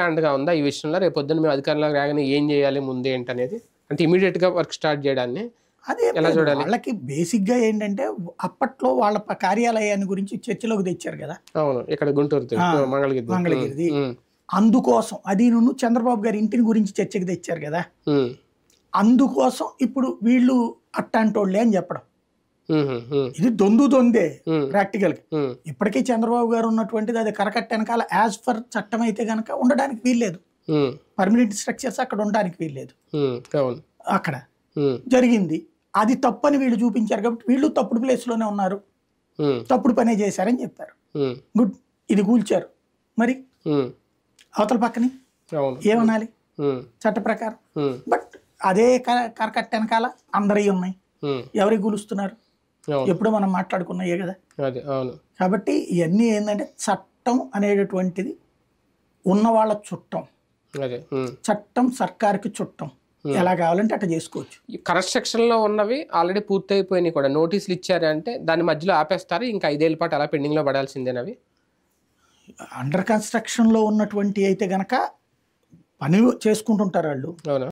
అండగా ఉందా ఈ విషయంలో? రేపు పొద్దున్న మేము అధికారంలోకి రాగానే ఏం చేయాలి ముందు ఏంటనేది? అంటే ఇమ్మీడియేట్‌గా వర్క్ స్టార్ట్ చేయడాన్ని అదేం ఎలా లేదు. చూడాలి? వాళ్ళకి బేసిక్‌గా ఏంటంటే అప్పట్లో వాళ్ళ కార్యాలయాన్ని గురించి చర్చలోకి తెచ్చారు గదా! అవును. ఇక్కడ గుంటూరుది. ఆ! మంగళగిరిది. మంగళగిరిది. హ్మ్. అందుకోసం అదీనును చంద్రబాబు గారి ఇంటిని గురించి చర్చకి తెచ్చారు గదా! హ్మ్. అందుకోసం ఇప్పుడు వీళ్ళు అట్టాంటోళ్ళే అని చెప్పడం. హుహు. హ్మ్. ఇది దొందే హ్మ్. ప్రాక్టికల్‌గా. హ్మ్. ఇప్పటికీ చంద్రబాబు గారు ఉన్నటువంటిది అది కరకట్ట వెనకాల యాజ్ పర్ చట్టం అయితే గనక ఉండడానికి వీల్లేదు. హ్మ్. పర్మనెంట్ స్ట్రక్చర్స్ అక్కడ ఉండడానికి వీల్లేదు. హ్మ్. అవును. అక్కడ హ్మ్. జరిగింది. అది తప్పని వీళ్ళు చూపించారు కాబట్టి వీళ్ళు తప్పుడు ప్లేస్‌లోనే ఉన్నారు. హ్మ్. తప్పుడు పనే చేశారని చెప్పారు. హ్మ్. గుడ్. ఇది కూల్చారు. మరి హ్మ్. అవతల పక్కని అవును. ఏమనాలి హ్మ్. చట్ట ప్రకారం? హ్మ్. బట్ అదే కరకట్ట వెనకాల అందరియి ఉన్నాయి. హ్మ్. ఎవరికి కూలుస్తున్నారు? అవును. ఎప్పుడో మనం మాట్లాడుకున్నాయే కదా! అదే. అవును. కాబట్టి ఇయన్నీ ఏందంటే చట్టం అనేటటువంటిది ఉన్నవాళ్ళ చుట్టం. అదే. హ్మ్. చట్టం సర్కారుకి చుట్టం. ఎలా కావాలంటే అట్లా చేసుకోవచ్చు. ఈ కన్‌స్ట్రక్షన్‌లో ఉన్నవి ఆల్రెడీ పూర్తయిపోయినాయి కూడా. నోటీసులు ఇచ్చారంటే దాని మధ్యలో ఆపేస్తారా? ఇంకా 5 ఏళ్ల పాటు అలా పెండింగ్‌లో పడాల్సిందేనవి? అండర్ కన్‌స్ట్రక్షన్‌లో ఉన్నటువంటి అయితే గనక పని చేసుకుంటుంటారాళ్ళు. అవునా?